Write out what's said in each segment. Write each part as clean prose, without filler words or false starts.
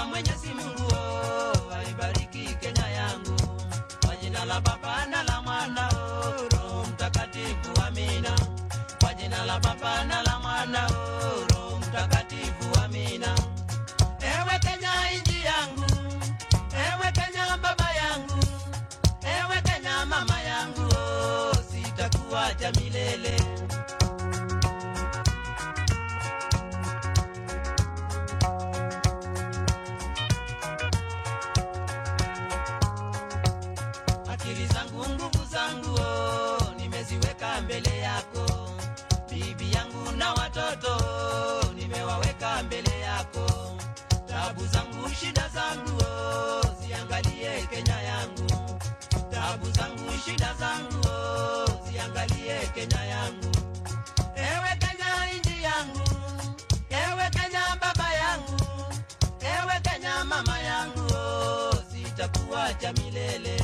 Mwenyezi Mungu aibariki Kenya yangu, kwa jina la Baba na la Mwana Roho Mtakatifu, amina. Kwa jina la Baba na la Mwana Roho Mtakatifu, amina. Ewe Kenya nchi yangu, ewe Kenya baba yangu, ewe Kenya mama yangu, sitakuacha milele. Nimeziweka mbele yako, bibi yangu na watoto nimewaweka mbele yako. Tabu zangu shida zangu ziangalie Kenya yangu, tabu zangu shida zangu ziangalie Kenya yangu. Ewe Kenya nchi yangu, ewe Kenya baba yangu, ewe Kenya mama yangu, sitakuacha milele.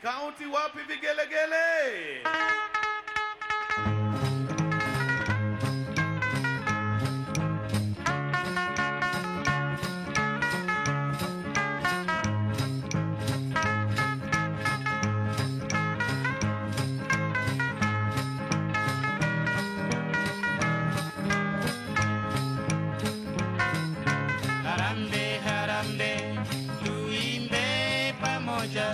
County wapi vigelegele? Harambe, harambe, tuimbe pamoja.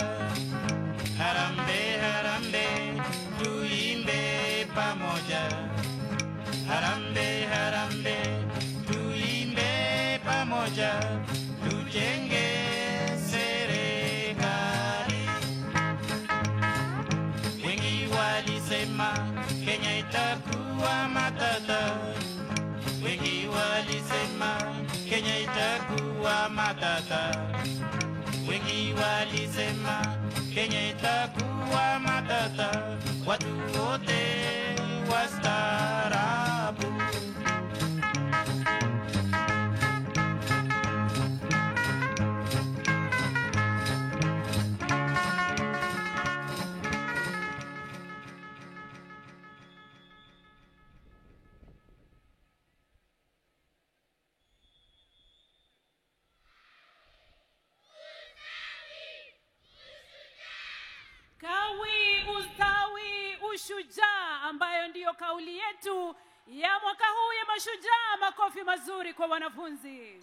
Harambe, harambe, tuimbe pamoja. Harambe, harambe, tuimbe pamoja. Tujenge serikali. Wengi walisema Kenya itakuwa matata. Wengi walisema Kenya itakuwa matata. Wengi walisema Kenya itakuwa matata. Watu wote wastaarabu. Kawi, ustawi, ushujaa, ambayo ndiyo kauli yetu ya mwaka huu ya mashujaa. Makofi mazuri kwa wanafunzi.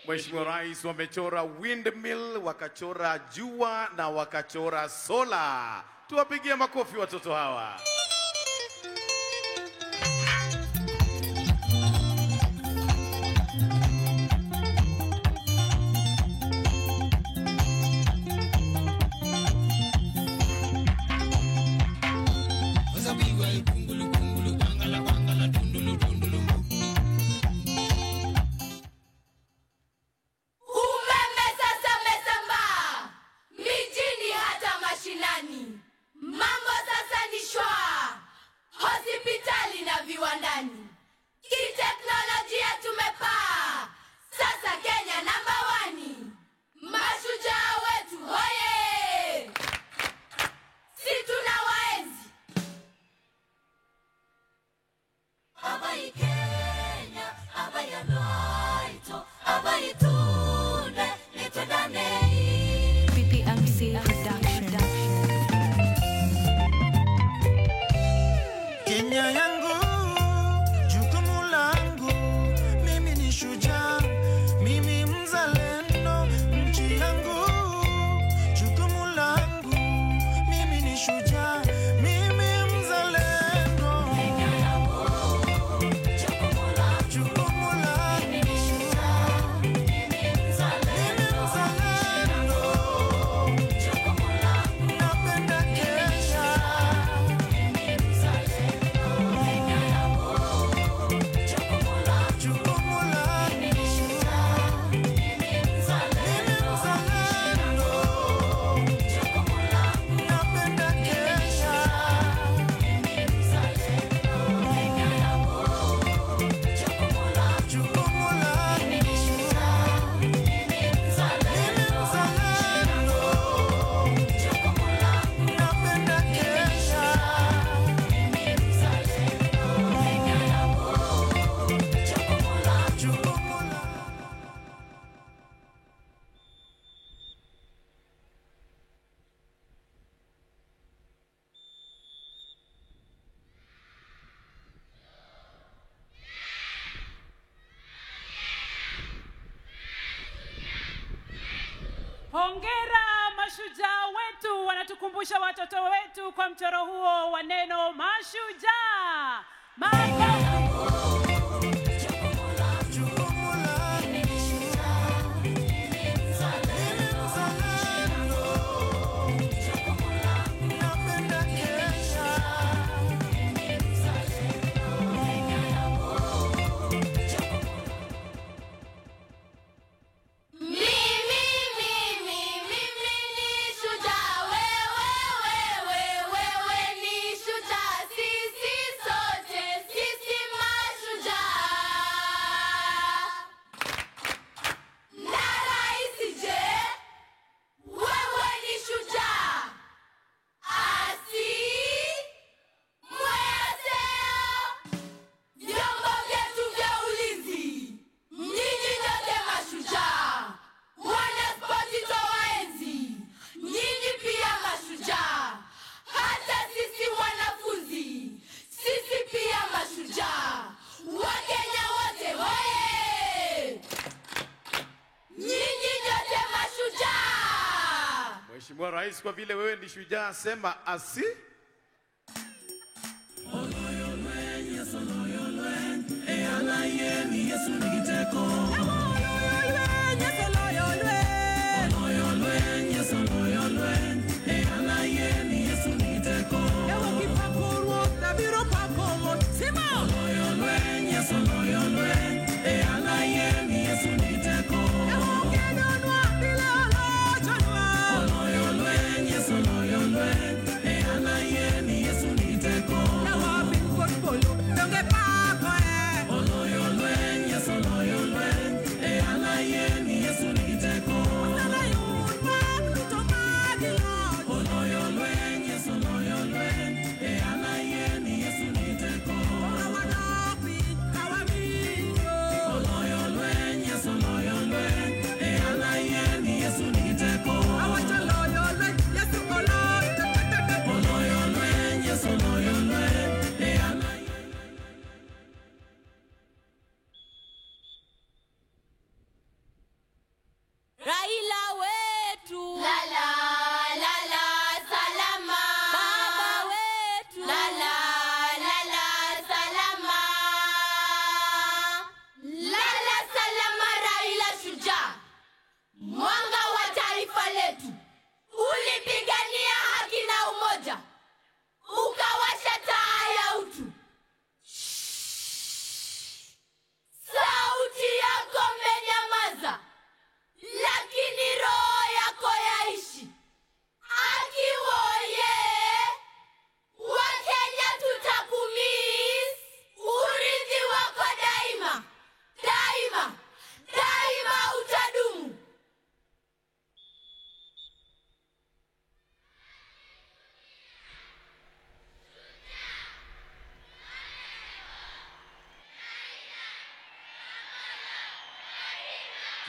Mheshimiwa Rais wamechora windmill, wakachora jua na wakachora sola. Tuwapigie makofi watoto hawa. Hongera mashujaa wetu, wanatukumbusha watoto wetu kwa mchoro huo wa neno mashujaa. Mheshimiwa Rais, kwa vile wewe ni shujaa, sema asi. Don't get back,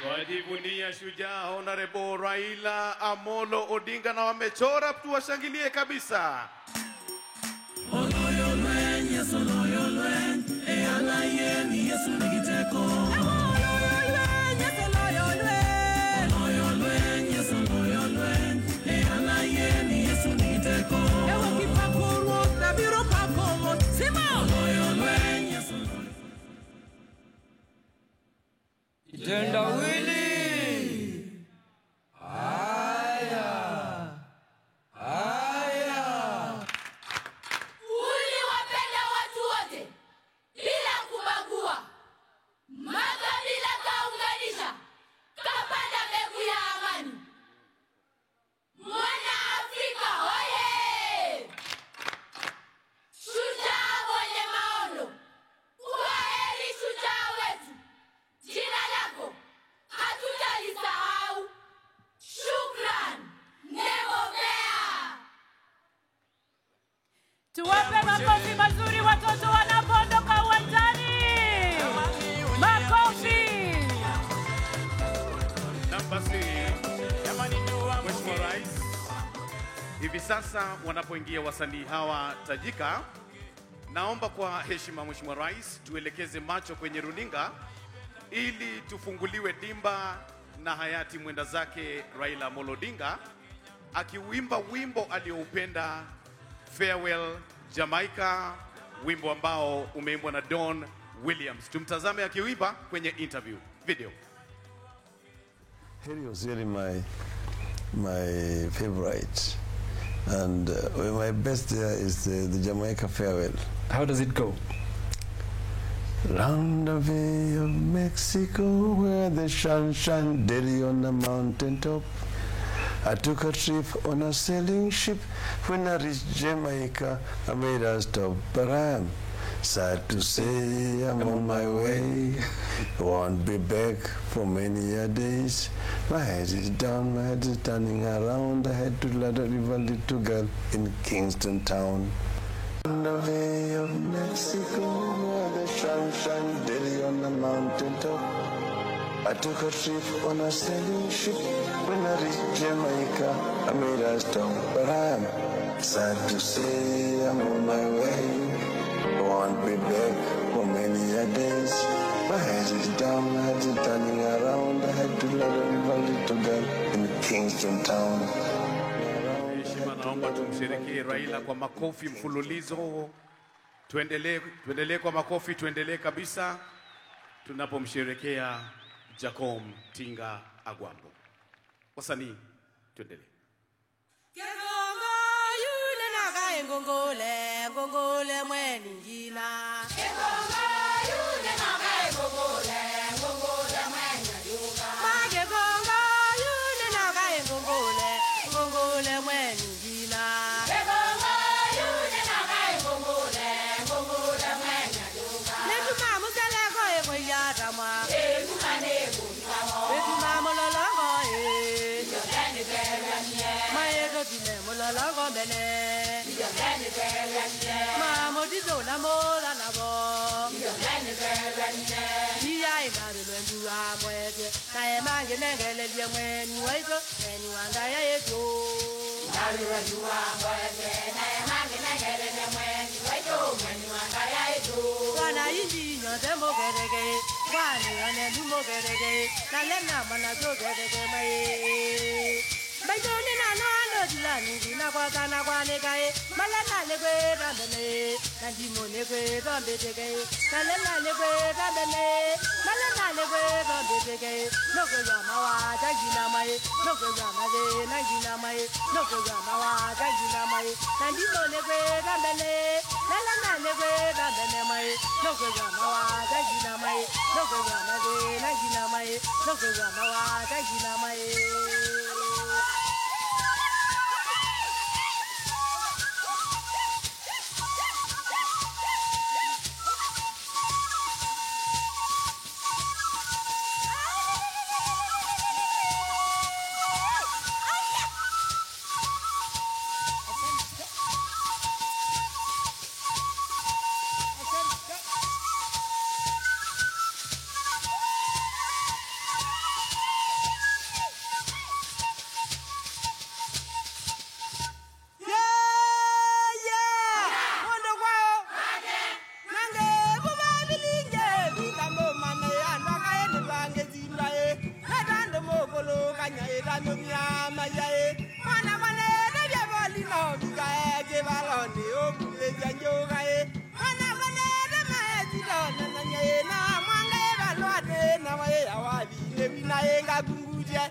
Twajivunia shujaa Honorable Raila Amolo Odinga na wamechora, tuwashangilie kabisa. Uliwapenda watu wote bila kubagua, makabila kaunganisha, kapanda mbegu ya amani. Mwana Afrika hoye! Shujaa mwenye maono, kwaheri shujaa wetu, jina lako hatutalisahau. Shukran, Nebobea. Tuwape makofi mazuri watoto wanapoondoka uwanjani. Makofi. Namba C, Mheshimiwa Rais. Hivi sasa wanapoingia wasanii hawa tajika, naomba kwa heshima Mheshimiwa Rais tuelekeze macho kwenye runinga ili tufunguliwe dimba na hayati mwenda zake Raila Amolo Odinga akiuimba wimbo alioupenda Farewell Jamaica, wimbo ambao umeimbwa na Don Williams. Tumtazame akiuimba kwenye interview video. Harry was really my favorite, and my best there is the Jamaica Farewell. How does it go? Round the Bay of Mexico, where the sun shine daily on the mountain top, I took a trip on a sailing ship. When I reached Jamaica, I made a stop, but I am sad to say I'm on my way. I won't be back for many a days. My head is down, my head is turning around. I had to let a little girl in Kingston town. On the Bay of Mexico, where the sun shine daily on the mountain top, I took a trip on a sailing ship. When I reached Jamaica, I made a stop, but I am sad to say I'm on my way. I won't be back for many a days. My head is down, my head is turning around. I had to let a little girl in Kingston town. Heshima, naomba tumsherekee Raila kwa makofi mfululizo. Tuendelee kwa makofi, tuendelee kabisa tunapomsherekea Jacom Tinga Agwambo. Wasanii, tuendelee. Kegongo yule naga ngongole, ngongole mweni njina. Kegongo yule naga ngongole, ngongole mweni njina. Kegongo yule naga ngongole, ngongole mweni njina. Kegongo yule naga ngongole, ngongole mweni njina. Netuma musele ko e ko yata ma. Netuma ne ko yata. Netuma mololongo e. Yo dani bele Ma e ko tine mololongo bele. Yo dani bele Ma modizo na mola na bo. Yo dani bele Iya ina de lwendu amwete. Na e mange nengele bie mweni waito. Mweni wanda ya eto. Nali lwendu amwete. Na e mange nengele bie mweni waito. Mweni wanda ya eto. Wana inji nyote mo gerege. Wana yone du mo gerege. Na lena mana so gerege mai. Baitoni na no ando dilani dina kwa kana kwa nekae. Malena le kwe rambele. Na dimo le kwe rambeteke. Na lena le kwe rambele. Malena le kwe rambeteke. No kwe yama wa jagina mai. No kwe yama de na jina mai. No kwe yama wa jagina mai. Na dimo le kwe rambele. Na lena le kwe rambele mai. No kwe yama wa jagina mai. No kwe yama de na jina mai. No kwe yama wa jagina mai. baloni obule janjoga e ana balere maeti dona na nyena mwanga e balwade na wae awabi le wina e ngagunguje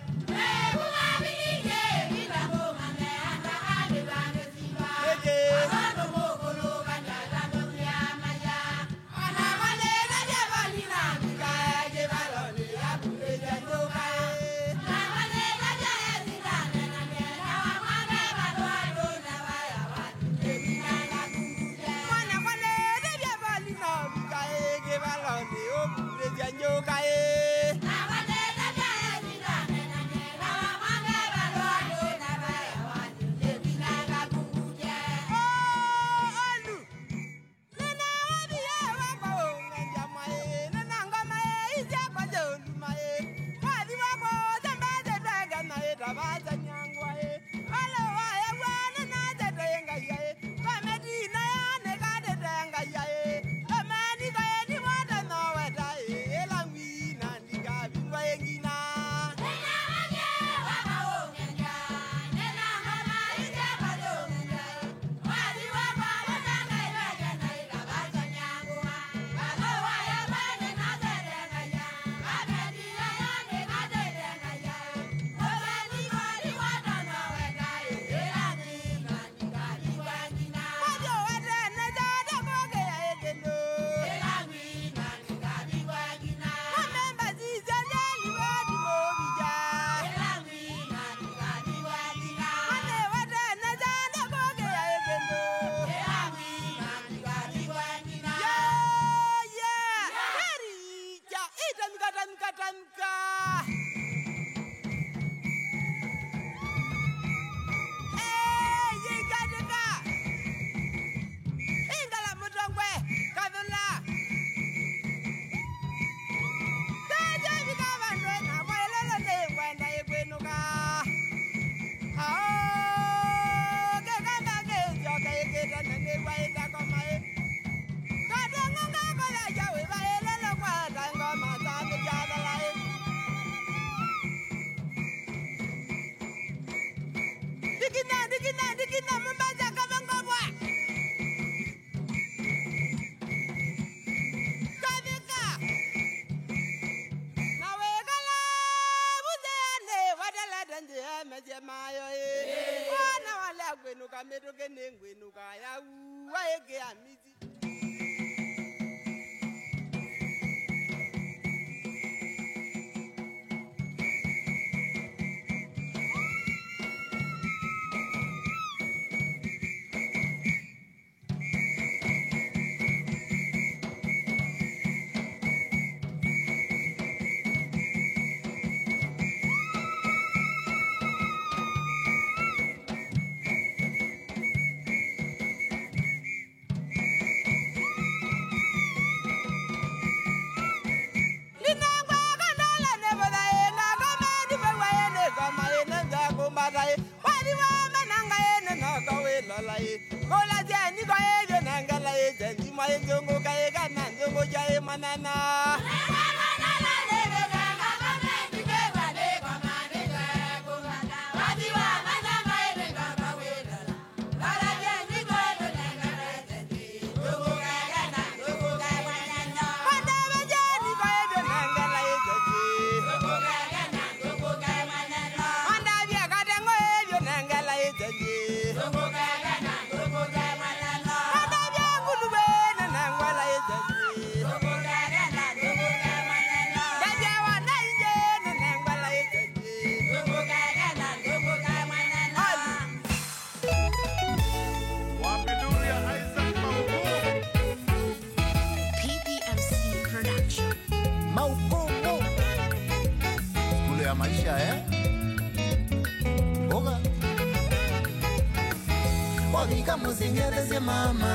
Wabika musingereze mama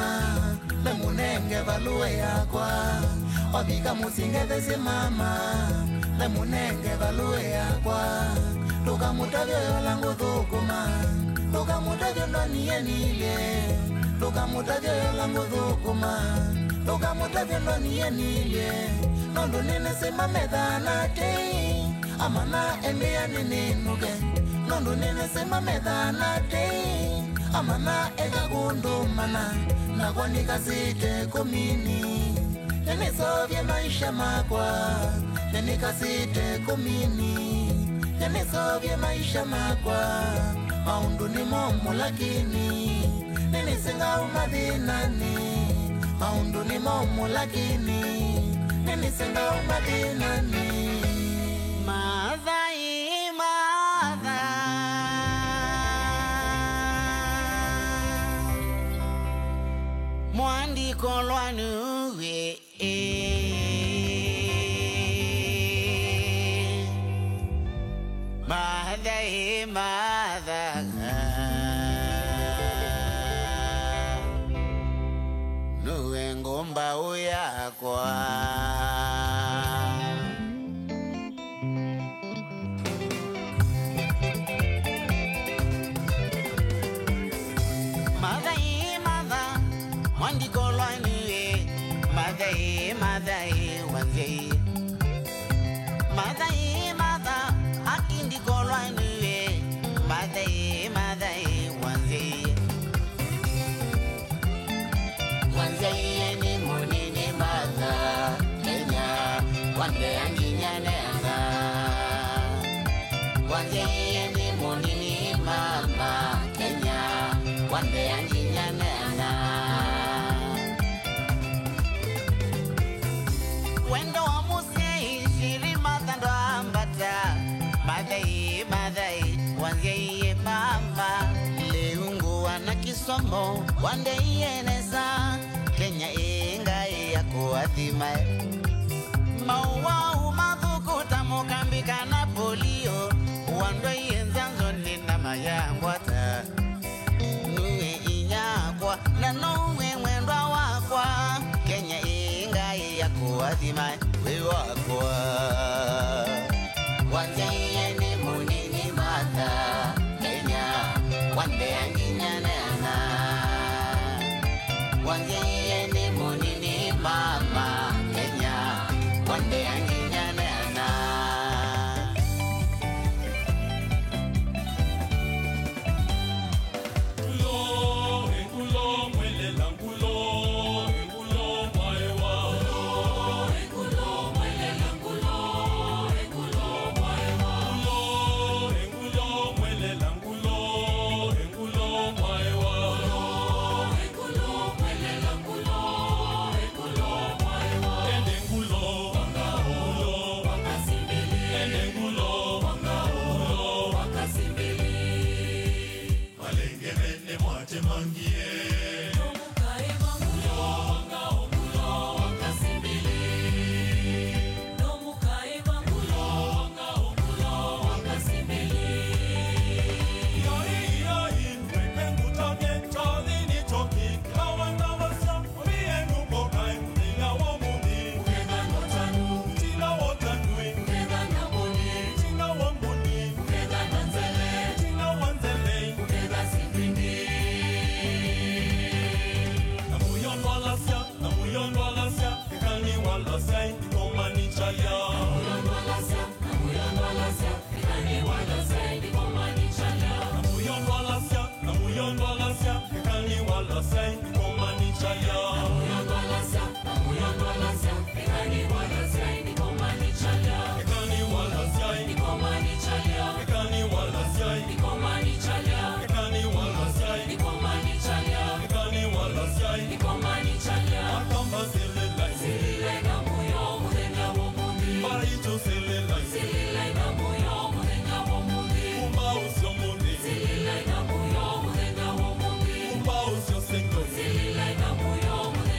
le munenge value yakwa Wabika musingereze mama le munenge value yakwa Luka mutavyo yolangu dhukuma Luka mutavyo ndoni yenile Luka mutavyo yolangu dhukuma Luka mutavyo ndoni yenile Nondo nene sema medana te Amana embea nene nuke Nondo nene sema medana te amana ekagundumana nakwanikazite komini yanisovye maisha makwa yanikazite komini yanisovye maisha makwa maundu ni momu lakini ninisenga umadhinani maundu ni momu lakini ninisenga umadhinani Madhai madha mwandiko lwanuwe Madhai madha nuwe ngomba uyakwa Madai wanze Madai mada akindi kolwanue Madai wanze Wanze ni munini mada Kenya wande anginya nena Wanze ni munini mama Kenya wande anginya nena Madai wanzeye mama leungu wana kisomo wandeye nesa Kenya inga ya kuadhima maua umadhukuta mukambika na polio wandeye nzanzo nina mayangwata nuwe inyakwa na nuwe mwendwa wakwa Kenya inga ya kuadhima we wakwa Wanzeye ni munini mata Kenya wande anginya nena Wanzeye ni munini mama Kenya wande anginya nena Engulo mwele langulo Engulo maiwa Engulo mwele langulo Zililai na muyo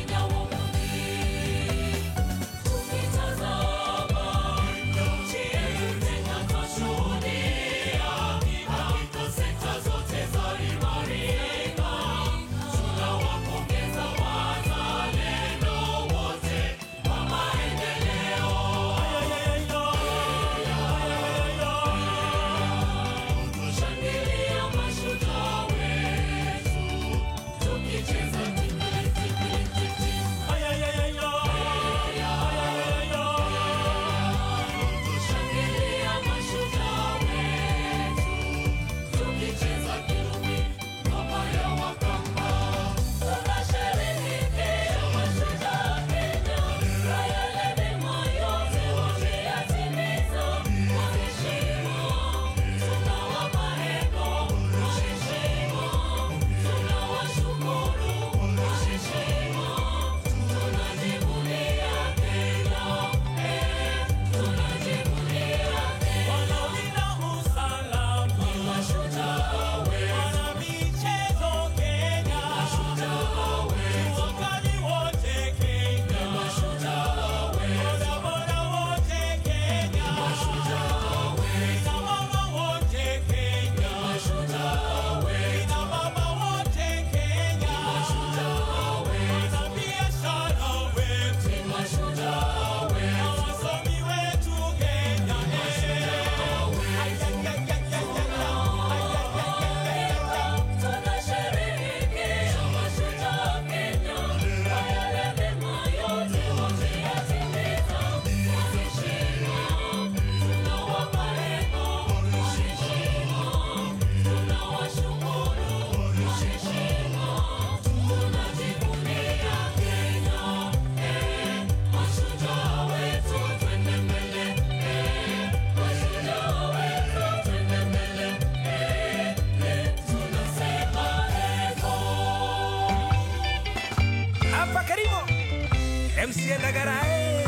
usienda garae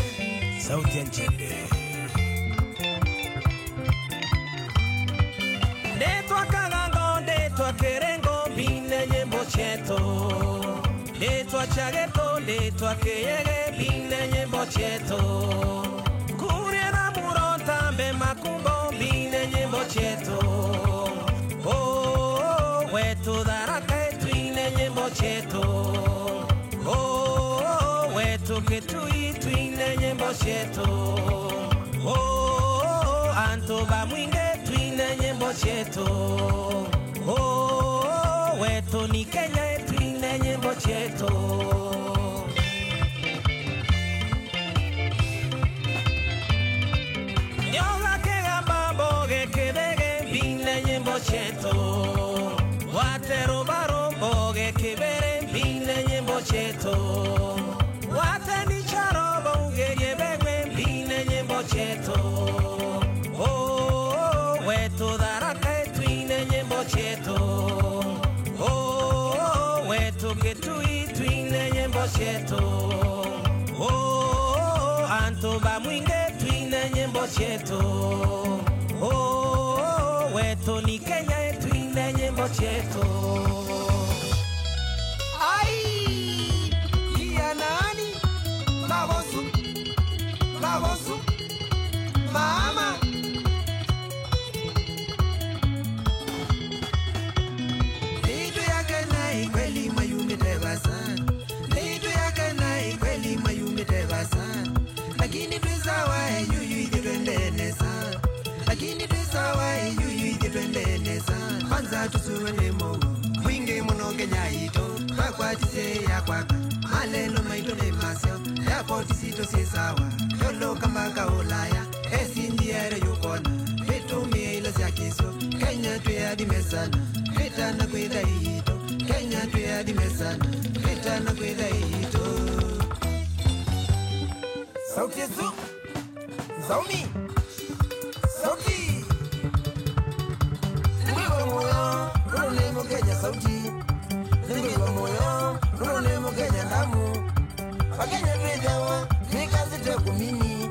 sauti ya Nchembe. Ndetwa Kagango, ndetwa Kerengo, bine nyembo cheto. Ndetwa Chageto, ndetwa Keyege, bine nyembo cheto. Kuriena Muronta, mbe Makumbo, bine nyembo cheto. Oh, wetu Dharaka, twine nyembo cheto. Oh, wetu Kitui, twine nyembo cheto. Oh, Antoba Mwinge, twine nyembo cheto. Oh, wetu ni Kenya, twine nyembo cheto. Nyoga Kegamba Boge Kebege, bine nyembo cheto. Watero Baro Boge Kebere, bine nyembo cheto. Wateni Charo Boge Yebege, bine nyembo cheto. Oh, wetu Dharaka, twine nyembo cheto. Oh, wetu Kitui, twine nyembo cheto. Oh, Antoba Mwinge, twine nyembo cheto. Oh, wetu ni Kenya, twine nyembo cheto. Ai, kia nani? Magosu, Magosu, Mama. Lidu yake na kweli mayumi tebasan. Lidu yake na kweli mayumi tebasan. Lakini tusawa yuyu idipendene sana. Lakini tusawa yuyu idipendene sana. Kwanza tusuwe Mungu mwingi muno Kenya ito. Bakwatise ya kwaka malelo maito ne masyo. Yapo tisito si sawa. Yolo kama kaulaya esi ndiere yukona. Vitu mielo za kiso Kenya tuyadi mesana. Vita na kwenda ito Kenya tuyadi mesana. Vita na kwenda ito. Sauti Yesu Zaumi Sauti Ngiwa moyo Nuru nemo Kenya sauti Ngiwa moyo Nuru nemo Kenya ndamu Wakenya tuidawa Mikazi te kumini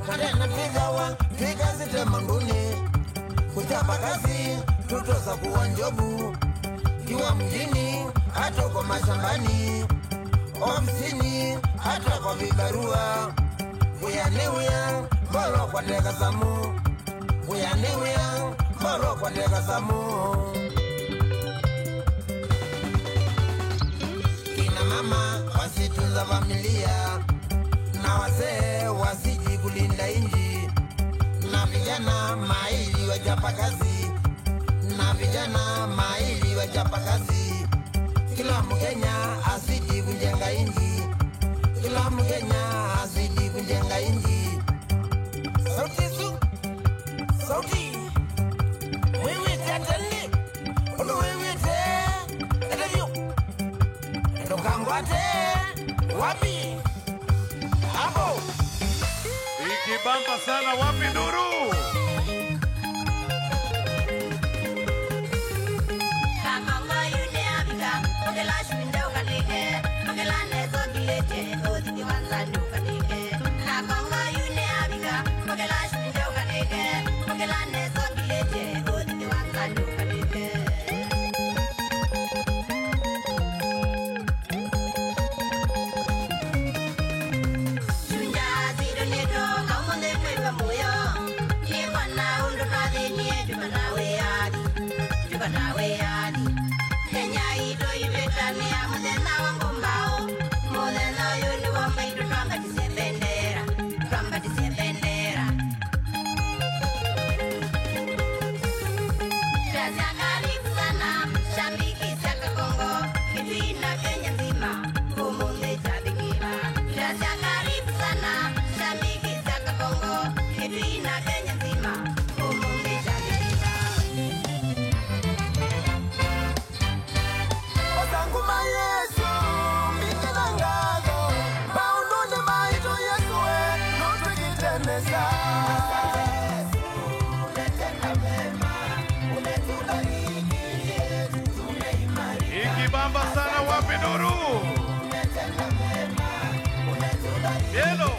Kadena tuidawa Mikazi te mangone Kuchapa kazi Tutosa kuwa njobu Kiwa mjini Hata kwa mashambani Ofisini Hata kwa vibarua Uyaniwia Bolo kwa teka samu Uyaniwia Bolo kwa teka samu Kina mama wasitunza familia Na wazee wasiji kulinda inji Na vijana maili wajapa kazi Na vijana maili wajapa kazi Kila Mkenya asidi kujenga inji Kila Mkenya asidi kujenga inji Sauti Yesu Sauti Wewe tatani Ulu wewe te Edavyo Edokangwate Wapi Hapo Ikibamba sana wapi Nuru? Ikibamba sana wapi Nuru? Yelo.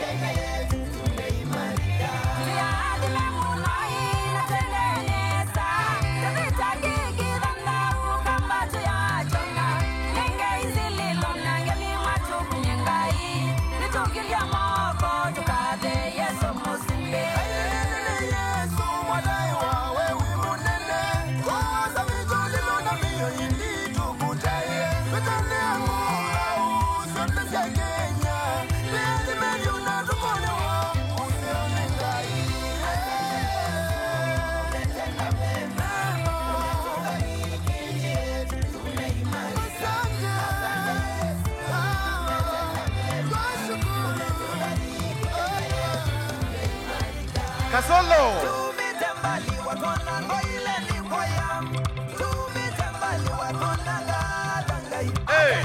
Kasolo. Hey.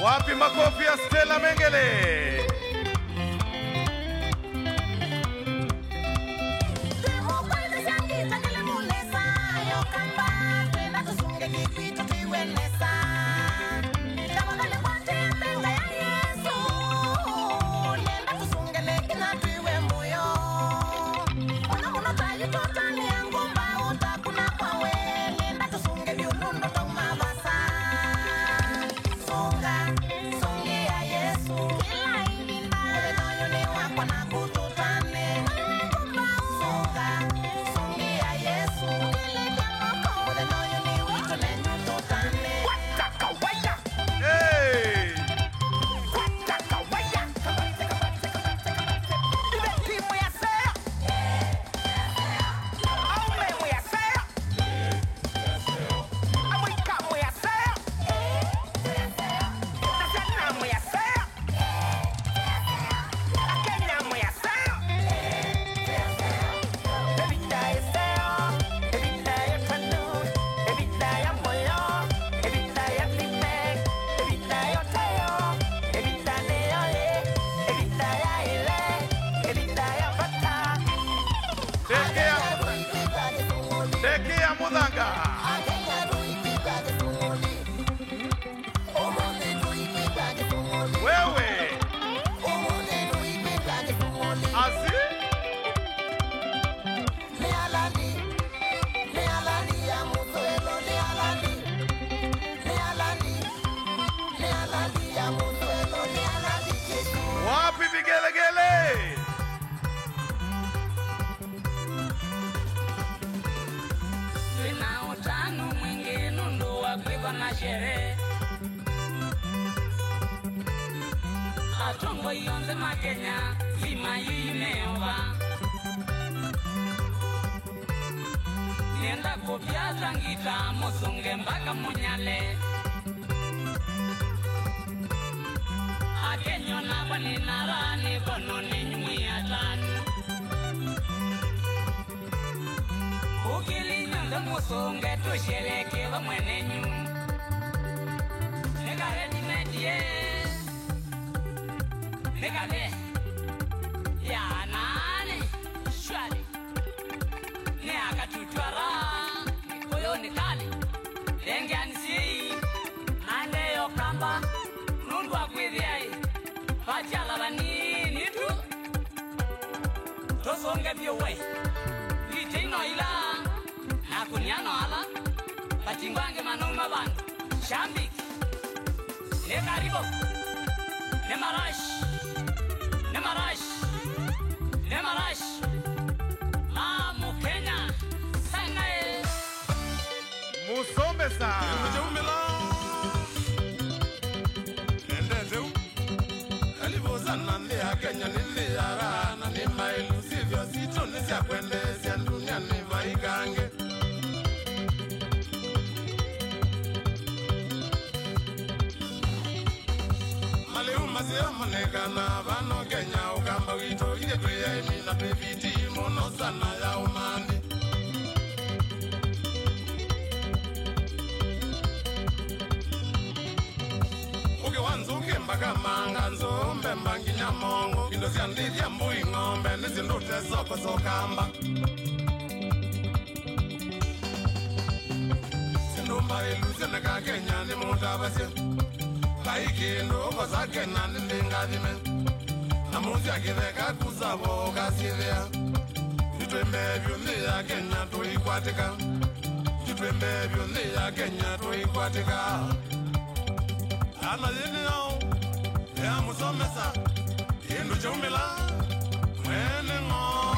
Wapi makofi ya Stella Mengele? Tekea Mudanga. Wewe. Asi? Wapi vigelegele? Na sherehe atongo yonze makenya zima yimeova nienda kopya tangita musunge mpaka munyale akenyo na kwaninarani kono ninyumwiatani ukilinyonze musunge tushereke vamwenenyu Megale ya nani shwali ne akatutwara koyoni kali lengansi ande yokamba nundwa kwidhiai pachala vanini tu tosonge musunge biowe itino ila na kunyano ala patingwange manoma bantu shambik ne karibo ne marash Mukenya Sanae Musombe sa Endezeu Alivozana ni ya Kenya ni ya rana ni mailu sivyo sito ni siya kwendezi ya dunia ni maigange Mazio manekana vano Kenya ukamba wito ile tuya imina pepiti mono sana ya umani Uke wanzuke mpaka manga nzombe mbangi nyamongo Indo siya ndidi ya mbui ngombe nisi ndute soko sokamba Sindumba ilusia neka Kenya ni mutabasio Kaikindo kozake nani ndingadime Namuzi akitheka kusabo kasivea Jitwembe vyundi ya Kenya tuikwatika Jitwembe vyundi ya Kenya tuikwatika Ana yini yao Ya musomesa Indu chumila Mwene ngo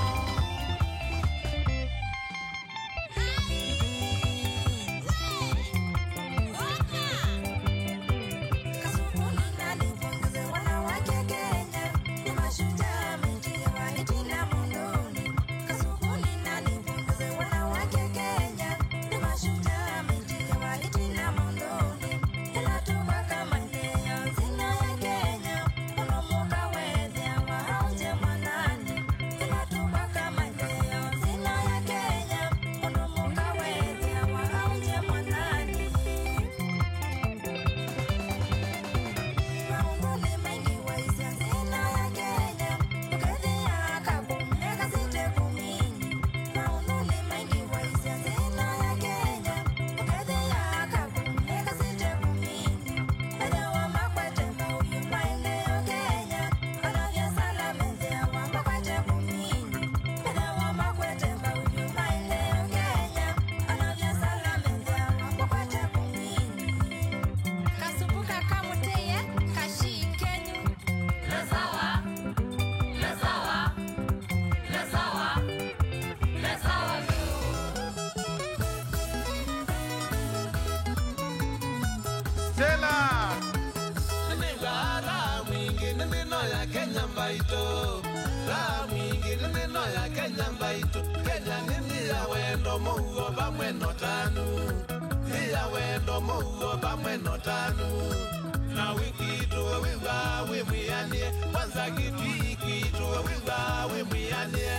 Na wiki tuwe wiwa we mwianie Kwanza kitwiki tuwe wiwa we mwianie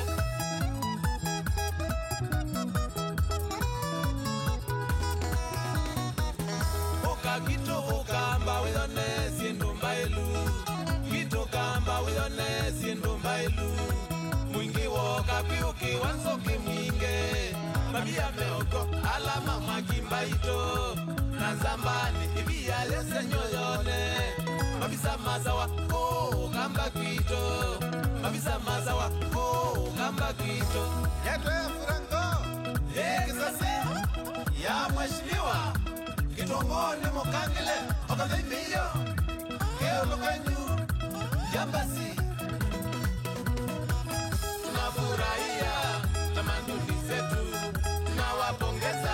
Oka kito ukamba weyone siendu mbailu Kito kamba weyone siendu mbailu Mwingi woka piuki wansoki mwinge Mabia meoko alama mwakimbaito Nazambani ibia lese nyoyone Mabisa mazawa kamba kwito Mabisa mazawa kamba kwito Yeto ya Furango kisasi ya mweshimiwa Kitongoni mokangile Okavimbiyo Keo lukanyu Yambasi Tunafurahia tamaduni zetu Tunawapongeza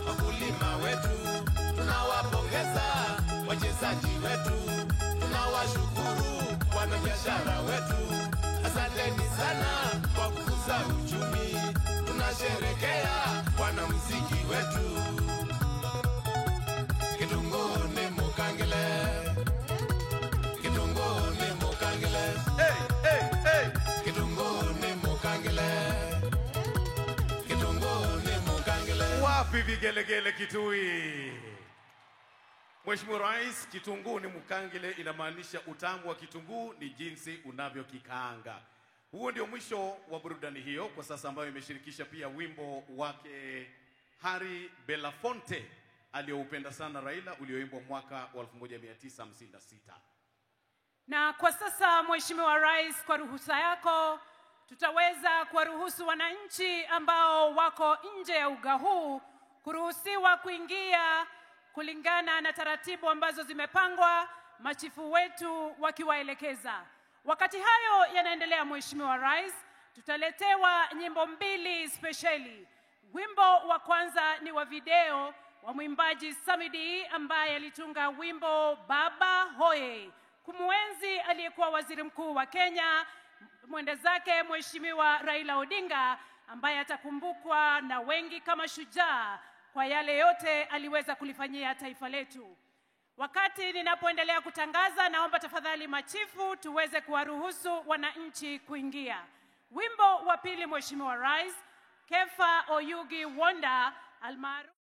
wakulima wetu Tunawapongeza wachezaji wetu Tunawashukuru wanabiashara wetu Asanteni sana kwa kukuza uchumi Tunasherekea wanamuziki wetu Kitunguni mukangile Kitunguni mukangile Kitunguni mukangile Kitunguni mukangile Wapi vigelegele Kitui? Mheshimiwa Rais, kitunguu ni mukangile inamaanisha utamu wa kitunguu ni jinsi unavyokikaanga. Huo ndio mwisho wa burudani hiyo kwa sasa ambayo imeshirikisha pia wimbo wake Harry Belafonte aliyoupenda sana Raila ulioimbwa mwaka wa 1956. Na kwa sasa Mheshimiwa Rais, kwa ruhusa yako tutaweza kuwaruhusu wananchi ambao wako nje ya uga huu kuruhusiwa kuingia kulingana na taratibu ambazo zimepangwa, machifu wetu wakiwaelekeza. Wakati hayo yanaendelea, Mheshimiwa Rais, tutaletewa nyimbo mbili spesheli. Wimbo wa kwanza ni wa video wa mwimbaji Samidi ambaye alitunga wimbo Baba Hoye kumwenzi aliyekuwa waziri mkuu wa Kenya mwende zake Mheshimiwa Raila Odinga, ambaye atakumbukwa na wengi kama shujaa kwa yale yote aliweza kulifanyia taifa letu. Wakati ninapoendelea kutangaza, naomba tafadhali machifu tuweze kuwaruhusu wananchi kuingia. Wimbo wa pili, Mheshimiwa Rais, Kefa Oyugi Wonder almaarufu